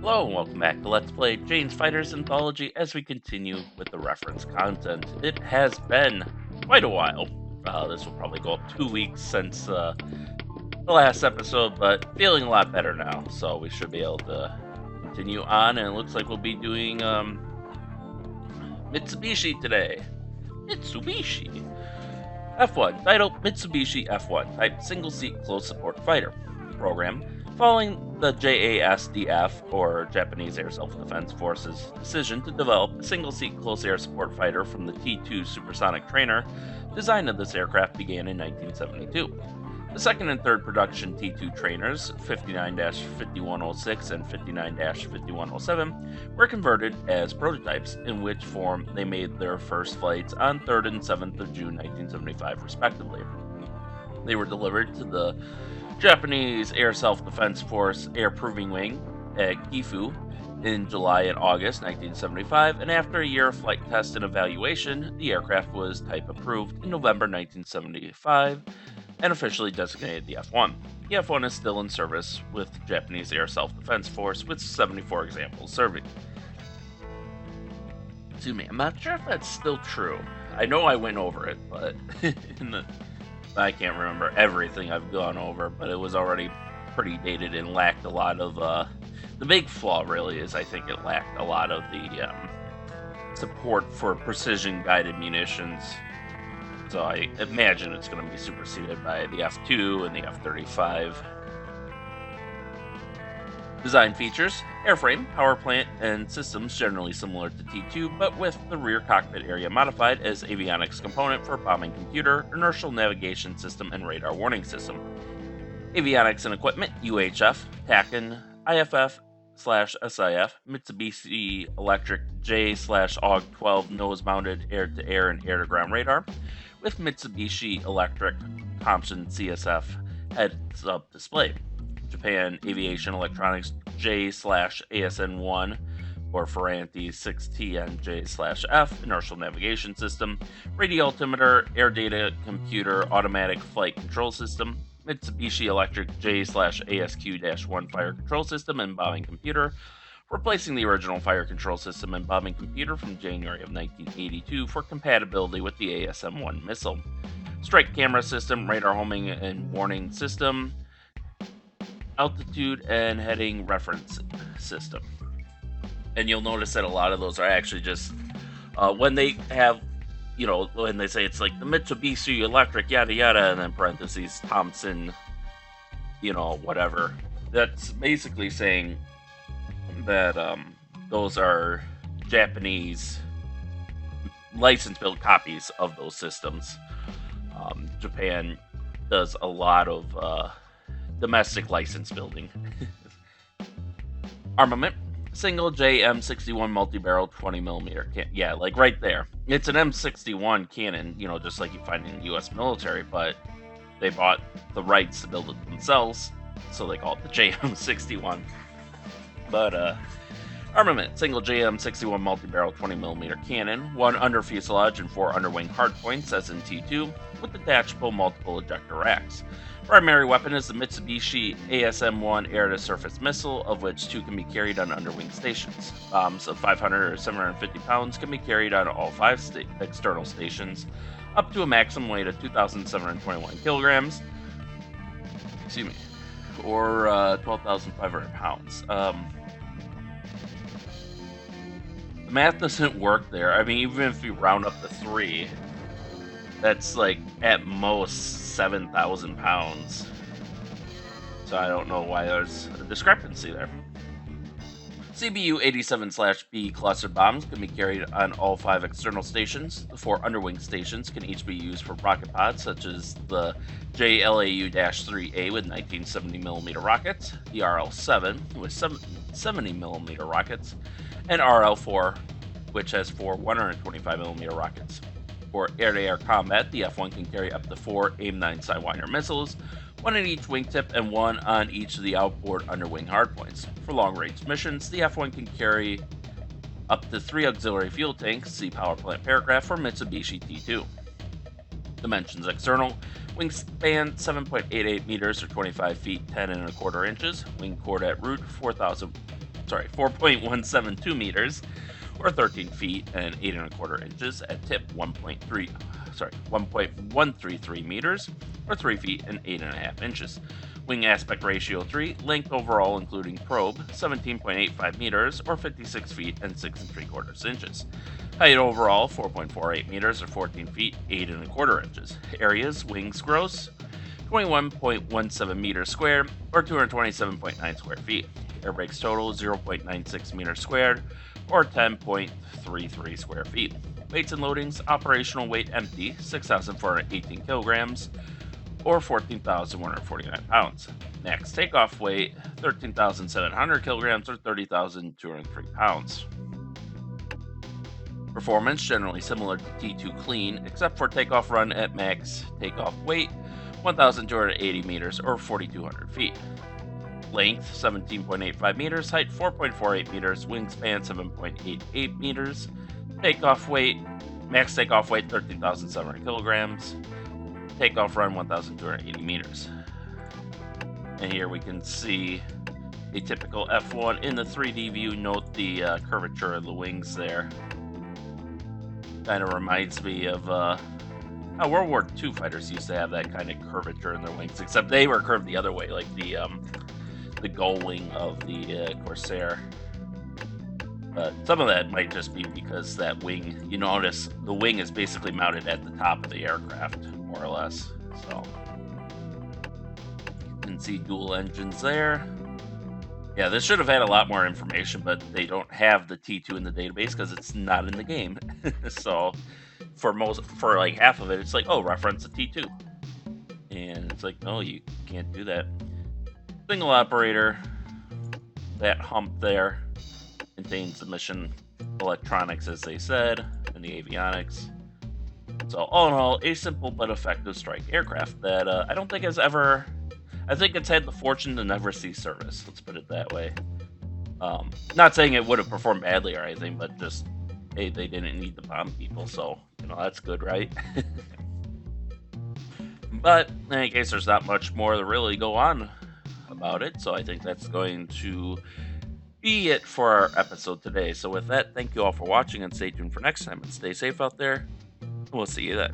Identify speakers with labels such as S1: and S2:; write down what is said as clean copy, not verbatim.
S1: Hello and welcome back to Let's Play Jane's Fighters Anthology as we continue with the reference content. It has been quite a while. This will probably go up 2 weeks since the last episode, but feeling a lot better now, so we should be able to continue on, and it looks like we'll be doing Mitsubishi today. Mitsubishi F-1, title Mitsubishi F-1, type single-seat close support fighter. Program following the JASDF, or Japanese Air Self-Defense Forces, decision to develop a single-seat close air support fighter from the T-2 supersonic trainer. Design of this aircraft began in 1972. The second and third production T-2 trainers, 59-5106 and 59-5107, were converted as prototypes, in which form they made their first flights on 3rd and 7th of June 1975, respectively. They were delivered to the Japanese Air Self-Defense Force Air Proving Wing at Gifu in July and August 1975, and after a year of flight test and evaluation, the aircraft was type approved in November 1975 and officially designated the F-1. The F-1 is still in service with the Japanese Air Self-Defense Force, with 74 examples serving. Excuse me, I'm not sure if that's still true. I know I went over it, but I can't remember everything I've gone over, but it was already pretty dated and lacked a lot of, the big flaw really is I think it lacked a lot of the support for precision-guided munitions. So I imagine it's going to be superseded by the F-2 and the F-35. Design features: airframe, power plant, and systems generally similar to T-2, but with the rear cockpit area modified as avionics component for bombing computer, inertial navigation system, and radar warning system. Avionics and equipment: UHF, TACAN, IFF/SIF, Mitsubishi Electric J/AUG-12 nose-mounted air-to-air and air-to-ground radar, with Mitsubishi Electric Thompson CSF heads-up display. Japan Aviation Electronics J/ASN1 or Ferranti 6TNJ/F inertial navigation system, radio altimeter, air data computer, automatic flight control system, Mitsubishi Electric J/ASQ-1 fire control system and bombing computer, replacing the original fire control system and bombing computer from January of 1982 for compatibility with the ASM-1 missile. Strike camera system, radar homing and warning system, altitude and heading reference system. And you'll notice that a lot of those are actually just, when they have, when they say it's like the Mitsubishi Electric yada yada, and then parentheses Thompson, whatever. That's basically saying that those are Japanese license-built copies of those systems. Japan does a lot of domestic license building. Armament: single JM61 multi-barrel 20mm yeah, like right there. It's an M61 cannon, just like you find in the U.S. military, but they bought the rights to build it themselves, so they call it the JM61. But armament: single JM61 multi-barrel 20mm cannon, 1 under fuselage and 4 underwing hardpoints as in T2, with detachable multiple ejector racks. Primary weapon is the Mitsubishi ASM-1 air-to-surface missile, of which 2 can be carried on underwing stations. Bombs of 500 or 750 pounds can be carried on all 5 external stations, up to a maximum weight of 2,721 kilograms. Excuse me. Or 12,500 pounds. The math doesn't work there. I mean, even if you round up to 3, that's like at most 7,000 pounds. So I don't know why there's a discrepancy there. CBU-87/B cluster bombs can be carried on all 5 external stations. The 4 underwing stations can each be used for rocket pods, such as the JLAU-3A with 1970mm rockets, the RL-7 with 70mm rockets, and RL-4, which has 4 125mm rockets. For air-to-air combat, the F-1 can carry up to 4 AIM-9 Sidewinder missiles, 1 in each wingtip and 1 on each of the outboard underwing hardpoints. For long-range missions, the F-1 can carry up to 3 auxiliary fuel tanks, see power plant paragraph for Mitsubishi T2. Dimensions: external, wingspan 7.88 meters or 25 feet 10 1/4 inches, wing chord at root 4.172 meters, or 13 feet and 8¼ inches. At tip, 1.133 meters, or 3 feet and 8½ inches. Wing aspect ratio 3, length overall including probe, 17.85 meters, or 56 feet and 6¾ inches. Height overall, 4.48 meters, or 14 feet, 8¼ inches. Areas, wings gross, 21.17 meters squared, or 227.9 square feet. Air brakes total, 0.96 meters squared, or 10.33 square feet. Weights and loadings, operational weight empty, 6,418 kilograms, or 14,149 pounds. Max takeoff weight, 13,700 kilograms, or 30,203 pounds. Performance, generally similar to T2 clean, except for takeoff run at max takeoff weight, 1,280 meters, or 4,200 feet. Length, 17.85 meters. Height, 4.48 meters. Wingspan, 7.88 meters. Takeoff weight, max takeoff weight, 13,700 kilograms. Takeoff run, 1,280 meters. And here we can see a typical F1 in the 3D view. Note the curvature of the wings there. Kind of reminds me of how World War II fighters used to have that kind of curvature in their wings, except they were curved the other way, like the gull wing of the Corsair. But some of that might just be because that wing, you notice the wing is basically mounted at the top of the aircraft, more or less. So you can see dual engines there. Yeah, this should have had a lot more information, but they don't have the T2 in the database because it's not in the game. So for like half of it, it's like, oh, reference a T2. And it's like, no, you can't do that. Single operator, that hump there contains the mission electronics, as they said, and the avionics. So all in all, a simple but effective strike aircraft that I don't think has ever... I think it's had the fortune to never see service. Let's put it that way. Not saying it would have performed badly or anything, but just, hey, they didn't need to bomb people, so, that's good, right? But, in any case, there's not much more to really go on about it, so I think that's going to be it for our episode today. So with that, thank you all for watching, and stay tuned for next time, and stay safe out there, and we'll see you then.